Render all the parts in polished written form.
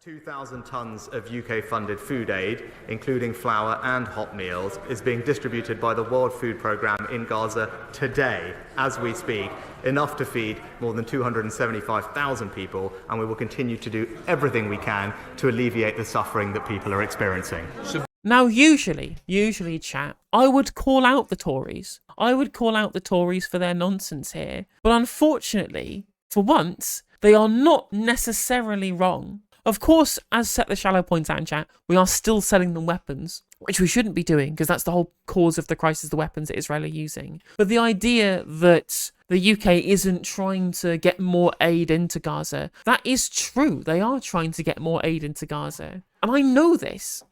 2,000 tonnes of UK-funded food aid, including flour and hot meals, is being distributed by the World Food Programme in Gaza today, as we speak, enough to feed more than 275,000 people, and we will continue to do everything we can to alleviate the suffering that people are experiencing. Now, usually, chat, I would call out the Tories. I would call out the Tories for their nonsense here. But unfortunately, for once, they are not necessarily wrong. Of course, as Set the Shallow points out in chat, we are still selling them weapons, which we shouldn't be doing because that's the whole cause of the crisis, the weapons that Israel are using. But the idea that the UK isn't trying to get more aid into Gaza, that is true. They are trying to get more aid into Gaza. And I know this,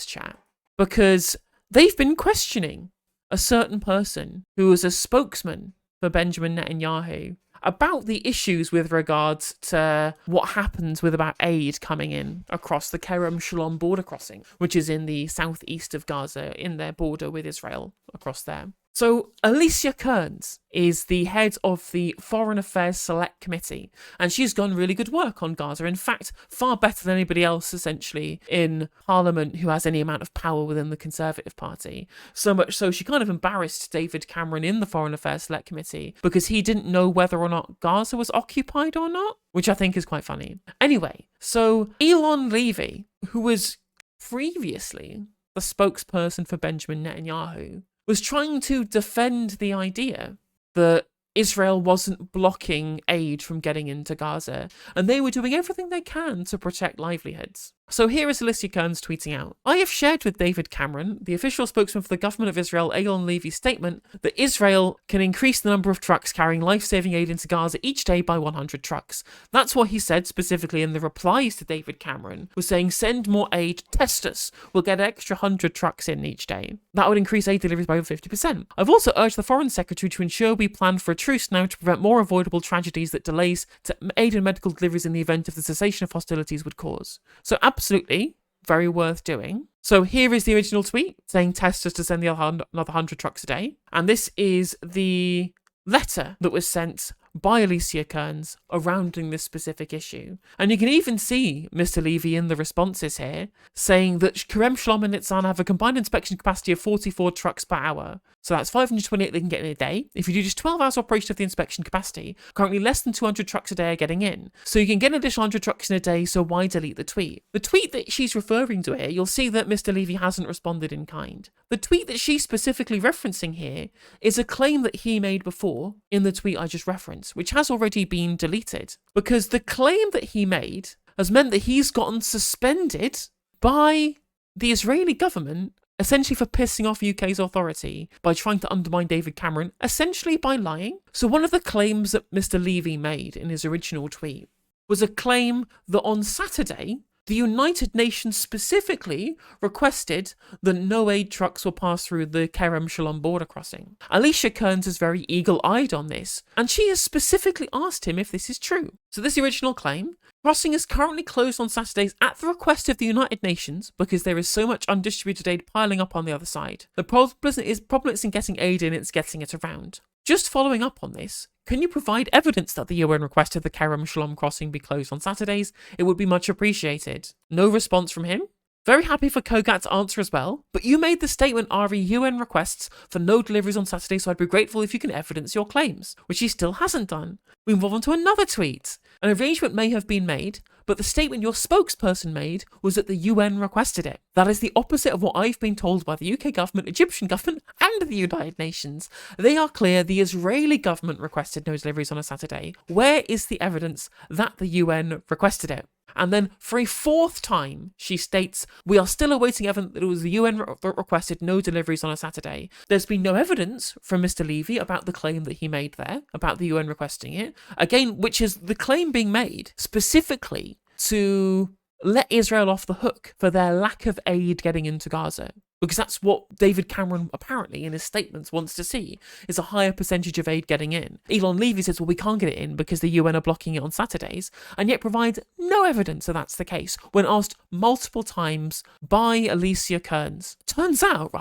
chat, because they've been questioning a certain person who was a spokesman for Benjamin Netanyahu about the issues with regards to what happens with about aid coming in across the Kerem Shalom border crossing, which is in the southeast of Gaza, in their border with Israel, across there. So Alicia Kearns is the head of the Foreign Affairs Select Committee, and she's done really good work on Gaza. In fact, far better than anybody else, essentially, in Parliament who has any amount of power within the Conservative Party. So much so, she kind of embarrassed David Cameron in the Foreign Affairs Select Committee because he didn't know whether or not Gaza was occupied or not, which I think is quite funny. Anyway, so Eylon Levy, who was previously the spokesperson for Benjamin Netanyahu, was trying to defend the idea that Israel wasn't blocking aid from getting into Gaza, and they were doing everything they can to protect livelihoods. So here is Alicia Kearns tweeting out, "I have shared with David Cameron, the official spokesman for the government of Israel, Eylon Levy's statement that Israel can increase the number of trucks carrying life-saving aid into Gaza each day by 100 trucks. That's what he said specifically in the replies to David Cameron, was saying send more aid, test us, we'll get an extra 100 trucks in each day. That would increase aid deliveries by over 50%. I've also urged the Foreign Secretary to ensure we plan for a truce now to prevent more avoidable tragedies that delays to aid and medical deliveries in the event of the cessation of hostilities would cause." So absolutely, very worth doing. So here is the original tweet saying test us to send another 100 trucks a day. And this is the letter that was sent by Alicia Kearns surrounding this specific issue. And you can even see Mr. Levy in the responses here saying that Kerem Shalom and Nitzan have a combined inspection capacity of 44 trucks per hour. So that's 528 they can get in a day. If you do just 12 hours operation of the inspection capacity, currently less than 200 trucks a day are getting in. So you can get an additional 100 trucks in a day, so why delete the tweet? The tweet that she's referring to here, you'll see that Mr. Levy hasn't responded in kind. The tweet that she's specifically referencing here is a claim that he made before in the tweet I just referenced, which has already been deleted. Because the claim that he made has meant that he's gotten suspended by the Israeli government essentially for pissing off UK's authority by trying to undermine David Cameron, essentially by lying. So one of the claims that Mr. Levy made in his original tweet was a claim that on Saturday, the United Nations specifically requested that no aid trucks will pass through the Kerem Shalom border crossing. Alicia Kearns is very eagle-eyed on this, and she has specifically asked him if this is true. So this original claim, crossing is currently closed on Saturdays at the request of the United Nations because there is so much undistributed aid piling up on the other side. The problem isn't getting aid in, it's getting it around. Just following up on this, can you provide evidence that the UN requested the Kerem Shalom crossing be closed on Saturdays? It would be much appreciated. No response from him. Very happy for Kogat to answer as well, but you made the statement RE UN requests for no deliveries on Saturday, so I'd be grateful if you can evidence your claims, which he still hasn't done. We move on to another tweet. An arrangement may have been made, but the statement your spokesperson made was that the UN requested it. That is the opposite of what I've been told by the UK government, Egyptian government, and the United Nations. They are clear the Israeli government requested no deliveries on a Saturday. Where is the evidence that the UN requested it? And then for a fourth time, she states, we are still awaiting evidence that it was the UN that requested no deliveries on a Saturday. There's been no evidence from Mr. Levy about the claim that he made there, about the UN requesting it. Again, which is the claim being made specifically to let Israel off the hook for their lack of aid getting into Gaza. Because that's what David Cameron apparently in his statements wants to see, is a higher percentage of aid getting in. Eylon Levy says, well, we can't get it in because the UN are blocking it on Saturdays, and yet provides no evidence that that's the case when asked multiple times by Alicia Kearns. Turns out,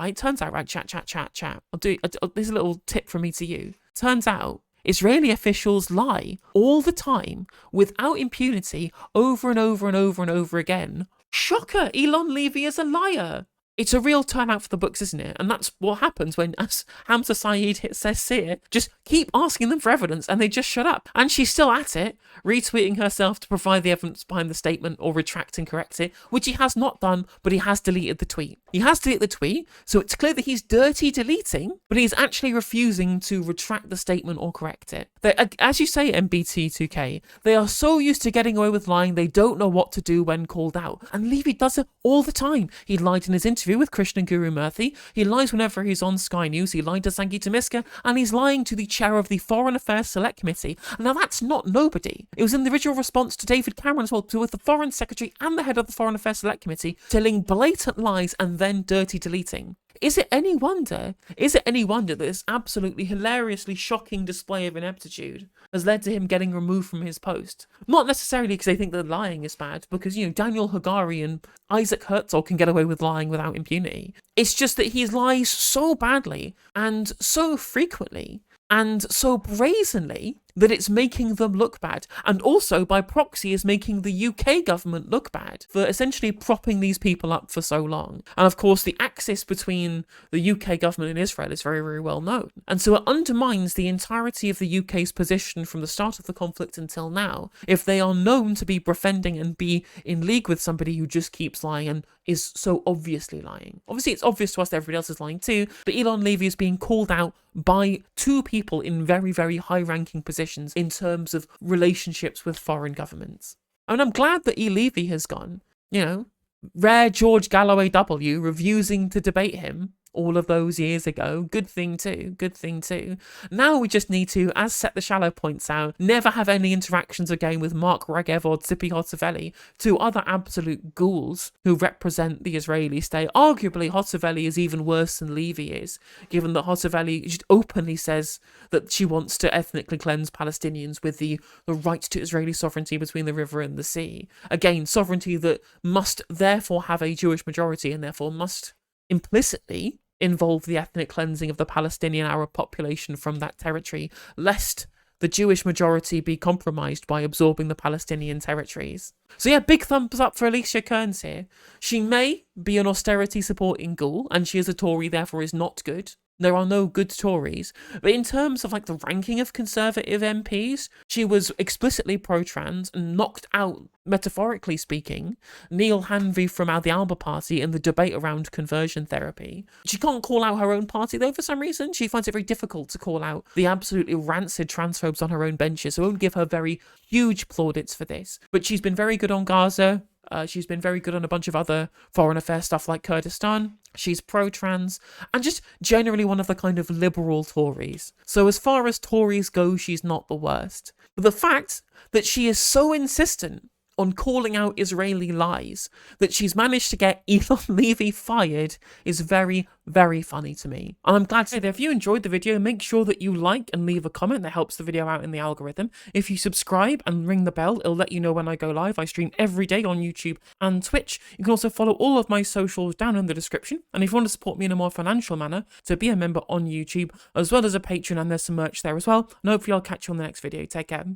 chat. Here's a little tip from me to you. Turns out, Israeli officials lie all the time without impunity over and over and over and over again. Shocker, Eylon Levy is a liar. It's a real turnout for the books, isn't it? And that's what happens when, as Hamza Saeed says here, just keep asking them for evidence and they just shut up. And she's still at it, retweeting herself to provide the evidence behind the statement or retract and correct it, which he has not done, but he has deleted the tweet. He has deleted the tweet, so it's clear that he's dirty deleting, but he's actually refusing to retract the statement or correct it. As you say, MBT2K, they are so used to getting away with lying, they don't know what to do when called out. And Levy does it all the time. He lied in his interview with Krishna Guru Murthy, he lies whenever he's on Sky News, he lied to Sangeeta Miska, and he's lying to the chair of the Foreign Affairs Select Committee. Now that's not nobody. It was in the original response to David Cameron as well, with the Foreign Secretary and the head of the Foreign Affairs Select Committee telling blatant lies and then dirty deleting. Is it any wonder that this absolutely hilariously shocking display of ineptitude has led to him getting removed from his post? Not necessarily because they think that lying is bad, because, Daniel Hagari and Isaac Herzog can get away with lying without impunity. It's just that he lies so badly and so frequently and so brazenly that it's making them look bad, and also by proxy is making the UK government look bad for essentially propping these people up for so long. And of course the axis between the UK government and Israel is very, very well known, and so it undermines the entirety of the UK's position from the start of the conflict until now if they are known to be befriending and be in league with somebody who just keeps lying and is so obviously lying. Obviously it's obvious to us that everybody else is lying too, but Eylon Levy is being called out by two people in very, very high-ranking positions in terms of relationships with foreign governments. And I'm glad that E. Levy has gone. Rare George Galloway W. refusing to debate him all of those years ago. Good thing too. Now we just need to, as Set the Shallow points out, never have any interactions again with Mark Regev or Tzipi Hotovelli, two other absolute ghouls who represent the Israeli state. Arguably, Hotovelli is even worse than Levy is, given that Hotovelli just openly says that she wants to ethnically cleanse Palestinians with the right to Israeli sovereignty between the river and the sea. Again, sovereignty that must therefore have a Jewish majority and therefore must implicitly involve the ethnic cleansing of the Palestinian Arab population from that territory, lest the Jewish majority be compromised by absorbing the Palestinian territories. So yeah, big thumbs up for Alicia Kearns here. She may be an austerity supporting ghoul, and she is a Tory, therefore is not good. There are no good Tories. But in terms of the ranking of Conservative MPs, she was explicitly pro-trans and knocked out, metaphorically speaking, Neil Hanvey from the Alba Party in the debate around conversion therapy. She can't call out her own party though for some reason. She finds it very difficult to call out the absolutely rancid transphobes on her own benches, so I won't give her very huge plaudits for this. But she's been very good on Gaza. She's been very good on a bunch of other foreign affairs stuff like Kurdistan. She's pro-trans and just generally one of the kind of liberal Tories. So as far as Tories go, she's not the worst. But the fact that she is so insistent on calling out Israeli lies that she's managed to get Eylon Levy fired is very, very funny to me. And I'm glad to say that if you enjoyed the video, make sure that you like and leave a comment. That helps the video out in the algorithm. If you subscribe and ring the bell, it'll let you know when I go live. I stream every day on YouTube and Twitch. You can also follow all of my socials down in the description. And if you want to support me in a more financial manner, to be a member on YouTube, as well as a Patreon, and there's some merch there as well. And hopefully I'll catch you on the next video. Take care.